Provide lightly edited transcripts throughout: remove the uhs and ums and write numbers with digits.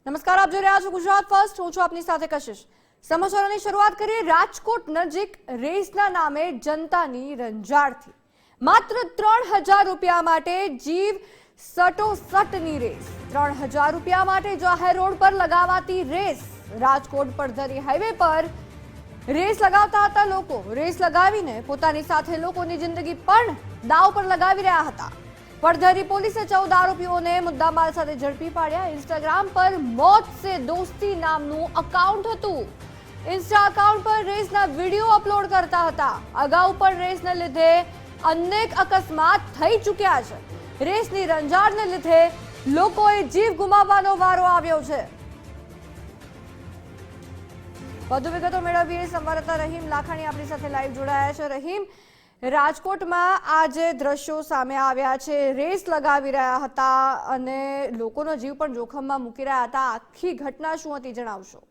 નમસ્કાર, આપ જોઈ રહ્યા છો ગુજરાત ફર્સ્ટ. હું છું આપની સાથે કશિશ. સમાચારોની શરૂઆત કરીએ રાજકોટ નજીક રેસના નામે જનતાની રંજાડથી. માત્ર 3000 રૂપિયા માટે જીવ સટોસટની રેસ. 3000 રૂપિયા માટે જાહેર રોડ પર લગાવાતી રેસ. રાજકોટ પડધરી હાઈવે પર રેસ લગાવતા હતા લોકો. રેસ લગાવીને પોતાની સાથે લોકોની જિંદગી પણ દાવ પર લગાવી રહ્યા હતા. પડધરી પોલીસે 14 આરોપીઓને મુદ્દામાલ સાથે ઝડપી પાડ્યા. ઇન્સ્ટાગ્રામ પર મોત સે દોસ્તી નામનું અકાઉન્ટ હતું. ઇન્સ્ટા અકાઉન્ટ પર રેસના વિડીયો અપલોડ કરતા હતા. અગાઉ પણ રેસને લીધે અનેક અકસ્માત થઈ ચૂક્યા છે. રેસની રંજાડને લીધે લોકોએ જીવ ગુમાવવાનો વારો આવ્યો છે. વધુ વિગતો મેળવીએ સંવાદદાતા રહીમ લાખાણી આપણી સાથે લાઈવ જોડાયા છે. રહીમ, રાજકોટમાં આ જે દ્રશ્યો સામે આવ્યા છે, રેસ લગાવી રહ્યા હતા અને લોકોનો જીવ પણ જોખમમાં મૂકી રહ્યા હતા, આખી ઘટના શું હતી જણાવશો?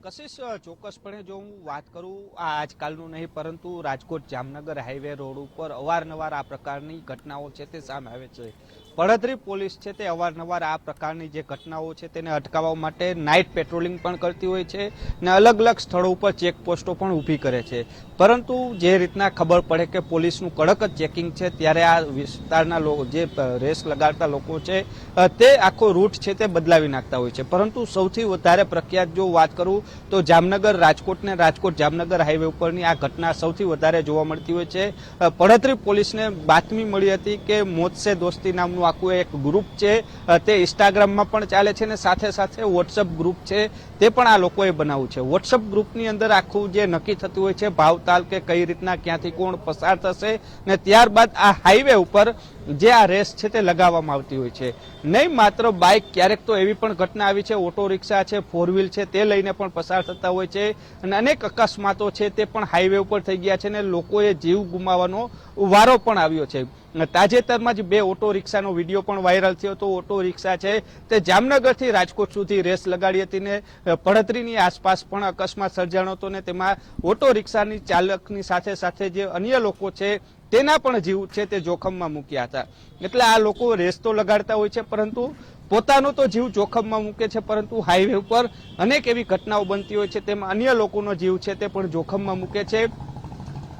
કશિશ, ચોક્કસપણે જો હું વાત કરું, આ આજકાલનું નહીં પરંતુ રાજકોટ જામનગર હાઈવે રોડ ઉપર અવારનવાર આ પ્રકારની ઘટનાઓ છે તે સામે આવે છે. પડધરી પોલીસ છે તે અવારનવાર આ પ્રકારની જે ઘટનાઓ છે તેને અટકાવવા માટે નાઇટ પેટ્રોલિંગ પણ કરતી હોય છે અને અલગ અલગ સ્થળો ઉપર ચેકપોસ્ટો પણ ઊભી કરે છે. પરંતુ જે રીતના ખબર પડે કે પોલીસનું કડક જ ચેકિંગ છે ત્યારે આ વિસ્તારના જે રેસ લગાડતા લોકો છે તે આખો રૂટ છે તે બદલાવી નાખતા હોય છે. પરંતુ સૌથી વધારે પ્રખ્યાત જો વાત કરું તો જામનગર રાજકોટ ને રાજકોટ જામનગર હાઈવે ઉપરની આ ઘટના સૌથી વધારે જોવા મળતી હોય છે. પડધરી પોલીસને બાતમી મળી હતી કે મોત સે દોસ્તી નામનું આખું એક ગ્રુપ છે તે ઇન્સ્ટાગ્રામમાં પણ ચાલે છે અને સાથે સાથે વોટ્સઅપ ગ્રુપ છે તે પણ આ લોકોએ બનાવ્યું છે. વોટ્સઅપ ગ્રુપની અંદર આખું જે નક્કી થતું હોય છે ભાવતાલ કે કઈ રીતના ક્યાંથી કોણ પસાર થશે ને ત્યારબાદ આ હાઈવે ઉપર જે આ રેસ છે તે લગાવવામાં આવતી હોય છે. નહીં માત્ર બાઇક, ક્યારેક તો એવી પણ ઘટના આવી છે ઓટો રિક્ષા છે, ફોર વ્હીલ છે તે લઈને પણ પસાર થતા હોય છે અને અનેક અકસ્માતો છે તે પણ હાઈવે ઉપર થઈ ગયા છે અને લોકોએ જીવ ગુમાવવાનો વારો પણ આવ્યો છે. તાજેતરમાં જ 2 ઓટો રિક્ષાનો વિડીયો પણ વાયરલ થયો હતો. ઓટો રિક્ષા છે તે જામનગરથી રાજકોટ સુધી રેસ લગાડી હતી ને પડધરીની આસપાસ પણ અકસ્માત સર્જાણો હતો ને તેમાં ઓટો રિક્ષાની ચાલકની સાથે સાથે જે અન્ય લોકો છે તેના પણ જીવ છે તે જોખમમાં મૂક્યા હતા. એટલે આ લોકો રેસ તો લગાડતા હોય છે પરંતુ પોતાનો તો જીવ જોખમમાં મૂકે છે, પરંતુ હાઈવે ઉપર અનેક એવી ઘટનાઓ બનતી હોય છે તેમાં અન્ય લોકોનો જીવ છે તે પણ જોખમમાં મૂકે છે.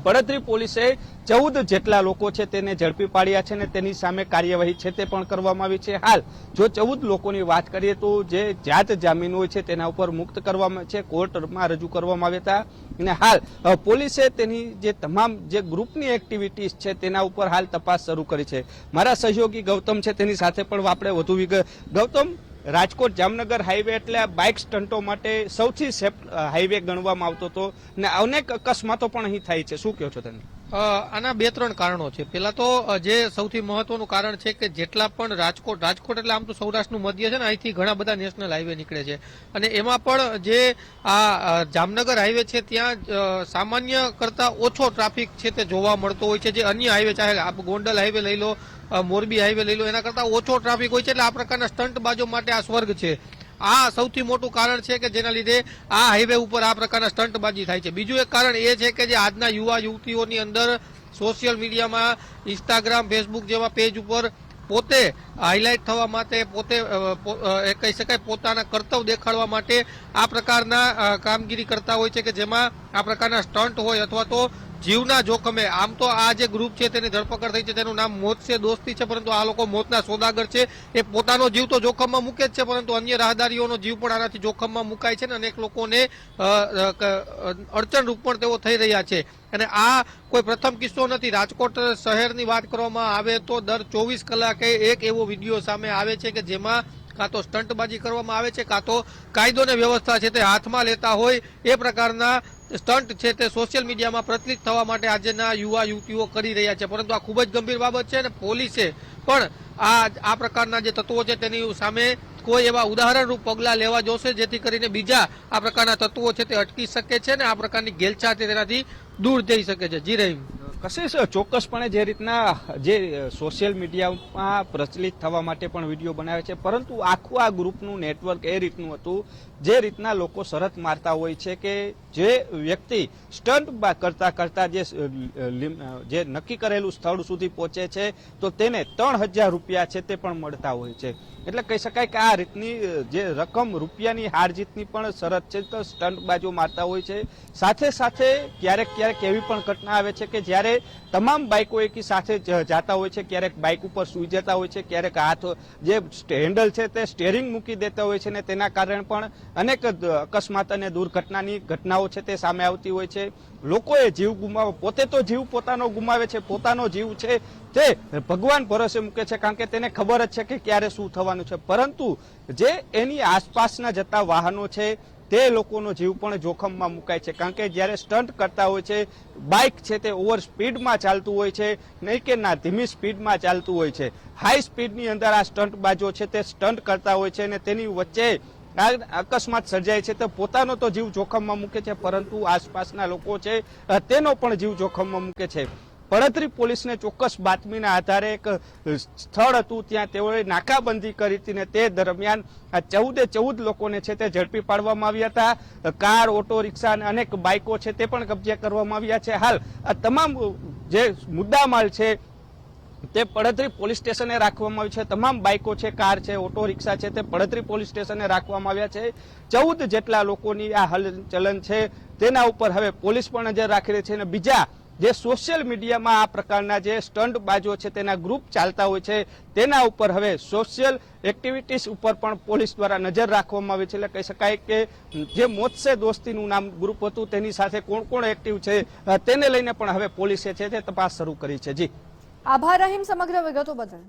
પડધરી પોલીસે 14 જેટલા લોકો છે તેને ઝડપી પાડ્યા છે અને તેની સામે કાર્યવાહી છે તે પણ કરવામાં આવી છે. હાલ જો 14 લોકોની વાત કરીએ તો જે જાત જામીન હોય છે તેના ઉપર મુક્ત કરવામાં છે, કોર્ટમાં રજૂ કરવામાં આવ્યા હતા અને હાલ પોલીસે તેની જે તમામ જે ગ્રુપની એક્ટિવિટીઝ છે તેના ઉપર હાલ તપાસ શરૂ કરી છે. મારા સહયોગી ગૌતમ છે તેની સાથે પણ આપણે વધુ વિગત. ગૌતમ, રાજકોટ જામનગર હાઈવે એટલે બાઇક સ્ટન્ટો માટે સૌથી સેફ હાઈવે ગણવામાં આવતો હતો અને અનેક અકસ્માતો પણ અહીં થાય છે. શું કહો છો તમે? આના 2-3 કારણો છે. પેલા તો જે સૌથી મહત્વનું કારણ છે કે જેટલા પણ રાજકોટ એટલે આમ તો સૌરાષ્ટ્રનું મધ્ય છે ને, અહીંથી ઘણા બધા નેશનલ હાઈવે નીકળે છે અને એમાં પણ જે આ જામનગર હાઈવે છે ત્યાં સામાન્ય કરતા ઓછો ટ્રાફિક છે તે જોવા મળતો હોય છે. જે અન્ય હાઈવે, ચાહે ગોંડલ હાઈવે લઈ લો, મોરબી હાઈવે લઈ લો, એના કરતા ઓછો ટ્રાફિક હોય છે. એટલે આ પ્રકારના સ્ટન્ટબાજો માટે આ સ્વર્ગ છે. આ સૌથી મોટું કારણ છે કે જેના લીધે આ હાઈવે ઉપર આ પ્રકારના સ્ટન્ટબાજી થાય છે. બીજું એક કારણ એ છે કે જે આજના યુવા યુવતીઓની અંદર સોશિયલ મીડિયામાં, ઇન્સ્ટાગ્રામ, ફેસબુક જેવા પેજ ઉપર પોતે હાઇલાઇટ થવા માટે, પોતે કહી શકાય પોતાના કર્તવ્ય દેખાડવા માટે આ પ્રકારના કામગીરી કરતા હોય છે કે જેમાં આ પ્રકારના સ્ટન્ટ હોય અથવા તો જીવના જોખમે. આમ તો આ જે ગ્રુપ છે તેની ધરપકડ થઈ છે તેનું નામ મોત સે દોસ્તી છે, પરંતુ આ લોકો મોતના સોદાગર છે. એ પોતાનો જીવ તો જોખમમાં મૂકે જ છે પરંતુ અન્ય રાહદારીઓનો જીવ પણ આનાથી જોખમમાં મુકાય છે અને અનેક લોકોને અડચણરૂપ પણ તેઓ થઈ રહ્યા છે. અને આ કોઈ પ્રથમ કિસ્સો નથી. રાજકોટ શહેરની વાત કરવામાં આવે તો દર 24 કલાકે એક એવો વિડીયો સામે આવે છે કે જેમાં કાં તો સ્ટન્ટબાજી કરવામાં આવે છે, કાં તો કાયદો અને વ્યવસ્થા છે તે હાથમાં લેતા હોય એ પ્રકારના સ્ટન્ટ છે તે સોશિયલ મીડિયામાં પ્રચલિત થવા માટે આજના યુવા યુવતીઓ કરી રહ્યા છે. પરંતુ આ ખૂબ જ ગંભીર બાબત છે અને પોલીસે પણ આ પ્રકારના જે તત્વો છે તેની સામે કોઈ એવા ઉદાહરણરૂપ પગલાં લેવા જોશે જેથી કરીને બીજા આ પ્રકારના તત્વો છે તે અટકી શકે છે અને આ પ્રકારની ઘેલછા છે તેનાથી દૂર જઈ શકે છે. જી રહીમ. કશિશ, ચોક્કસપણે જે રીતના જે સોશિયલ મીડિયામાં પ્રચલિત થવા માટે પણ વિડીયો બનાવે છે, પરંતુ આખું આ ગ્રુપનું નેટવર્ક એ રીતનું હતું જે રીતના લોકો શરત મારતા હોય છે કે જે વ્યક્તિ સ્ટન્ટ કરતા કરતા જે નક્કી કરેલું સ્થળ સુધી પહોંચે છે તો તેને 3000 રૂપિયા છે તે પણ મળતા હોય છે. એટલે કહી શકાય કે આ રીતની જે રકમ રૂપિયાની હાર જીતની પણ શરત છે તો સ્ટન્ટબાજો મારતા હોય છે. સાથે સાથે ક્યારેક ક્યારેક એવી પણ ઘટના આવે છે કે જ્યારે તમામ બાઇકો એકી સાથે જતા હોય છે, ક્યારેક બાઇક ઉપર સૂઈ જતા હોય છે, ક્યારેક હાથ જે હેન્ડલ છે તે સ્ટેરિંગ મૂકી દેતા હોય છે ને તેના કારણે પણ અનેક અકસ્માત અને દુર્ઘટનાની ઘટનાઓ છે તે સામે આવતી હોય છે. લોકોએ જીવ ગુમાવો, પોતે તો જીવ પોતાનો ગુમાવે છે, પોતાનો જીવ છે તે ભગવાન ભરોસે મૂકે છે, કારણ કે તેને ખબર જ છે કે ક્યારે શું થવાનું છે, પરંતુ જે એની આસપાસના જતા વાહનો છે તે લોકોનો જીવ પણ જોખમમાં મુકાય છે. કારણ કે જ્યારે સ્ટન્ટ કરતા હોય છે, બાઇક છે તે ઓવર સ્પીડમાં ચાલતું હોય છે, નહીં કે ના ધીમી સ્પીડમાં ચાલતું હોય છે. હાઈ સ્પીડની અંદર આ સ્ટન્ટબાજો છે તે સ્ટન્ટ કરતા હોય છે અને તેની વચ્ચે અકસ્માત સર્જાય છે તો પોતાનો તો જીવ જોખમમાં મૂકે છે, પરંતુ આસપાસના લોકો છે તેનો પણ જીવ જોખમમાં મૂકે છે. પડધરી પોલીસને ચોક્કસ બાતમીના આધારે એક સ્થળ હતું, ત્યાં તેઓએ નાકાબંધી કરી હતી ને તે દરમિયાન આ 14 લોકોને છે તે ઝડપી પાડવામાં આવ્યા હતા. કાર, ઓટો રિક્ષા અને અનેક બાઇકો છે તે પણ કબજે કરવામાં આવ્યા છે. હાલ આ તમામ જે મુદ્દામાલ છે તે પડધરી પોલીસ સ્ટેશને રાખવામાં આવ્યું છે. તમામ બાઇકો છે, કાર છે, ઓટો રિક્ષા છે તે પડધરી પોલીસ સ્ટેશને રાખવામાં આવ્યા છે. 14 જેટલા લોકોની આ હલચલન છે તેના ઉપર હવે પોલીસ પણ નજર રાખી રહી છે અને બીજા જે સોશિયલ મીડિયામાં આ પ્રકારના જે સ્ટન્ટબાજો છે તેના ગ્રુપ ચાલતા હોય છે તેના ઉપર હવે સોશિયલ એક્ટિવિટીઝ ઉપર પણ પોલીસ દ્વારા નજર રાખવામાં આવી છે. એટલે કહી શકાય કે જે મોતસે દોસ્તીનું નામ ગ્રુપ હતું તેની સાથે કોણ કોણ એક્ટિવ છે તેને લઈને પણ હવે પોલીસે છે તે તપાસ શરૂ કરી છે. જી આભાર રહીમ સમગ્ર વિગતો બદલ.